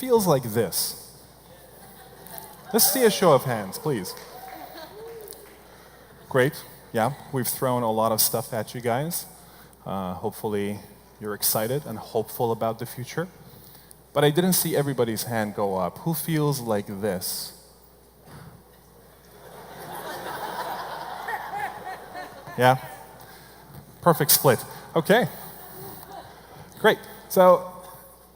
feels like this? Let's see a show of hands, please. Great. Yeah, we've thrown a lot of stuff at you guys. Hopefully you're excited and hopeful about the future. But I didn't see everybody's hand go up. Who feels like this? Yeah? Perfect split. Okay. Great. So,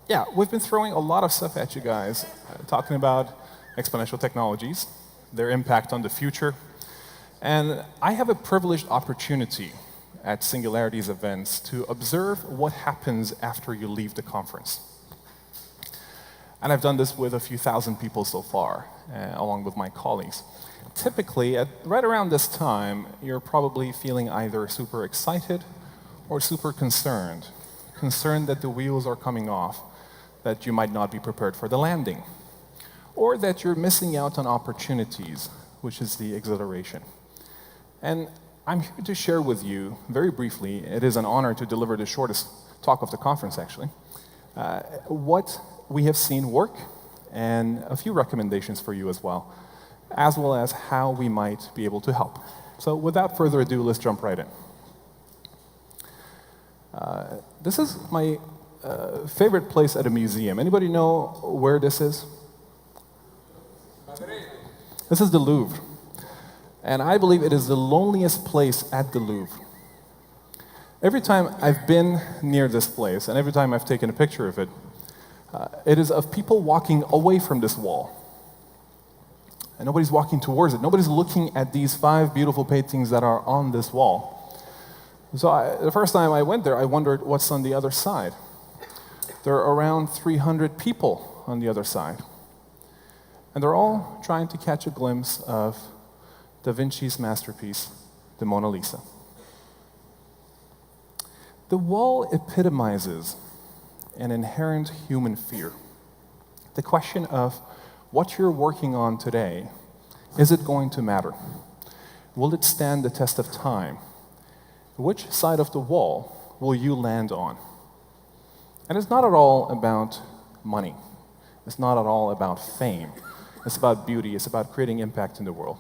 yeah, we've been throwing a lot of stuff at you guys, talking about exponential technologies, their impact on the future. And I have a privileged opportunity at Singularity's events to observe what happens after you leave the conference. And I've done this with a few thousand people so far, along with my colleagues. Typically, right around this time, you're probably feeling either super excited or super concerned. Concerned that the wheels are coming off, that you might not be prepared for the landing, or that you're missing out on opportunities, which is the exhilaration. And I'm here to share with you, very briefly, it is an honor to deliver the shortest talk of the conference, actually, what we have seen work, and a few recommendations for you as well as how we might be able to help. So without further ado, let's jump right in. This is my favorite place at a museum. Anybody know where this is? This is the Louvre. And I believe it is the loneliest place at the Louvre. Every time I've been near this place, and every time I've taken a picture of it, it is of people walking away from this wall. And nobody's walking towards it. Nobody's looking at these 5 beautiful paintings that are on this wall. So the first time I went there, I wondered what's on the other side. There are around 300 people on the other side. And they're all trying to catch a glimpse of Da Vinci's masterpiece, the Mona Lisa. The wall epitomizes an inherent human fear. The question of what you're working on today, is it going to matter? Will it stand the test of time? Which side of the wall will you land on? And it's not at all about money. It's not at all about fame. It's about beauty. It's about creating impact in the world.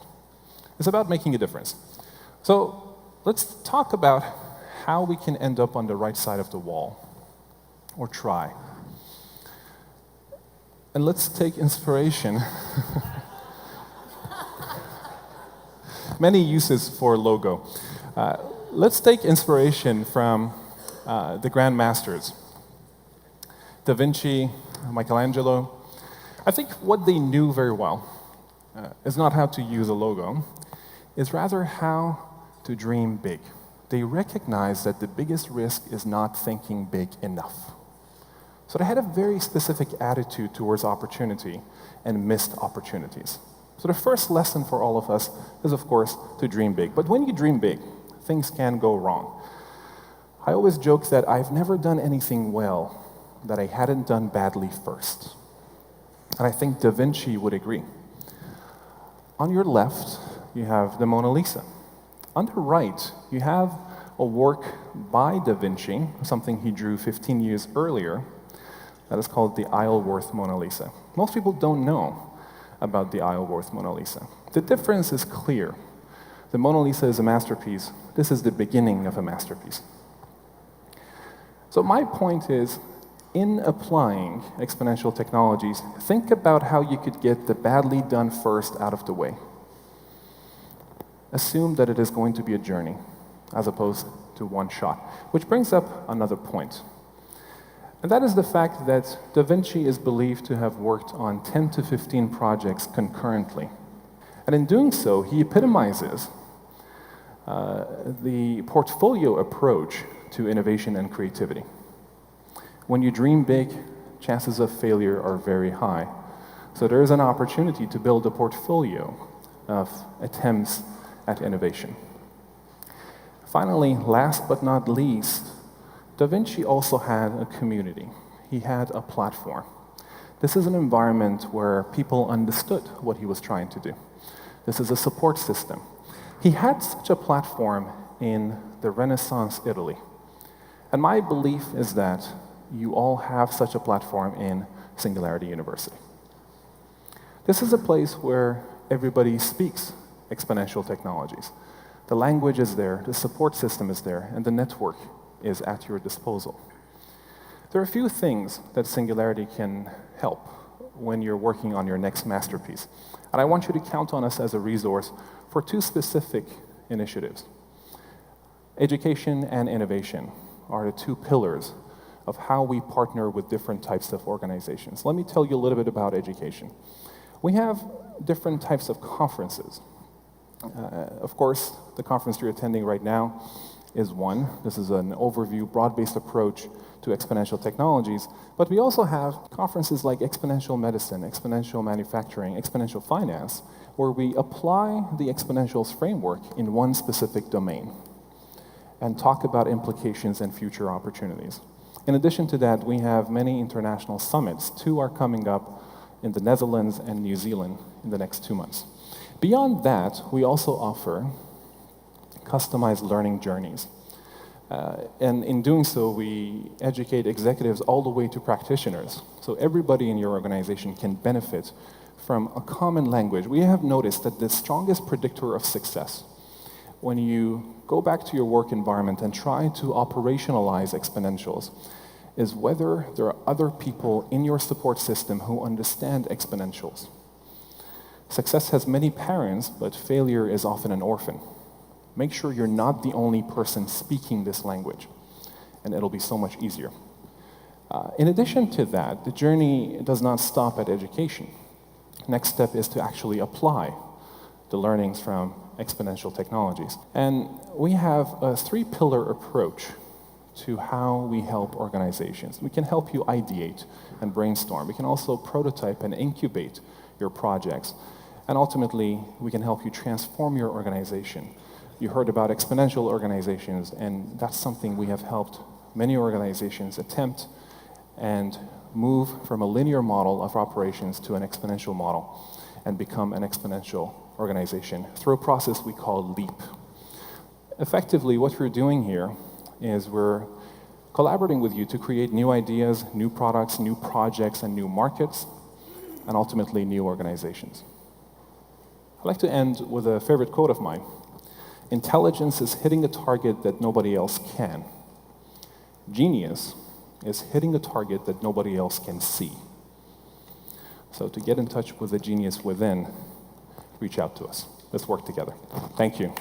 It's about making a difference. So let's talk about how we can end up on the right side of the wall, or try. And let's take inspiration. Many uses for logo. Let's take inspiration from the Grand Masters. Da Vinci, Michelangelo. I think what they knew very well is not how to use a logo, is rather how to dream big. They recognized that the biggest risk is not thinking big enough. So they had a very specific attitude towards opportunity and missed opportunities. So the first lesson for all of us is, of course, to dream big. But when you dream big, things can go wrong. I always joke that I've never done anything well that I hadn't done badly first. And I think Da Vinci would agree. On your left, you have the Mona Lisa. On the right, you have a work by Da Vinci, something he drew 15 years earlier, that is called the Isleworth Mona Lisa. Most people don't know about the Isleworth Mona Lisa. The difference is clear. The Mona Lisa is a masterpiece. This is the beginning of a masterpiece. So my point is, in applying exponential technologies, think about how you could get the badly done first out of the way. Assume that it is going to be a journey, as opposed to one shot. Which brings up another point. And that is the fact that Da Vinci is believed to have worked on 10 to 15 projects concurrently. And in doing so, he epitomizes the portfolio approach to innovation and creativity. When you dream big, chances of failure are very high. So there is an opportunity to build a portfolio of attempts at innovation. Finally, last but not least, Da Vinci also had a community. He had a platform. This is an environment where people understood what he was trying to do. This is a support system. He had such a platform in the Renaissance Italy. And my belief is that you all have such a platform in Singularity University. This is a place where everybody speaks exponential technologies. The language is there, the support system is there, and the network is at your disposal. There are a few things that Singularity can help when you're working on your next masterpiece. And I want you to count on us as a resource for two specific initiatives. Education and innovation are the two pillars of how we partner with different types of organizations. Let me tell you a little bit about education. We have different types of conferences. Of course, the conference you're attending right now is one. This is an overview, broad-based approach to exponential technologies. But we also have conferences like Exponential Medicine, Exponential Manufacturing, Exponential Finance, where we apply the Exponentials framework in one specific domain and talk about implications and future opportunities. In addition to that, we have many international summits. 2 are coming up in the Netherlands and New Zealand in the next 2 months. Beyond that, we also offer customized learning journeys. And in doing so, we educate executives all the way to practitioners. So everybody in your organization can benefit from a common language. We have noticed that the strongest predictor of success, when you go back to your work environment and try to operationalize exponentials, is whether there are other people in your support system who understand exponentials. Success has many parents, but failure is often an orphan. Make sure you're not the only person speaking this language, and it'll be so much easier. In addition to that, the journey does not stop at education. Next step is to actually apply the learnings from exponential technologies. And we have a 3-pillar approach to how we help organizations. We can help you ideate and brainstorm. We can also prototype and incubate your projects. And ultimately, we can help you transform your organization. You heard about exponential organizations, and that's something we have helped many organizations attempt and move from a linear model of operations to an exponential model and become an exponential organization through a process we call LEAP. Effectively, what we're doing here is we're collaborating with you to create new ideas, new products, new projects, and new markets, and ultimately new organizations. I'd like to end with a favorite quote of mine. Intelligence is hitting a target that nobody else can. Genius is hitting a target that nobody else can see. So to get in touch with the genius within, reach out to us. Let's work together. Thank you.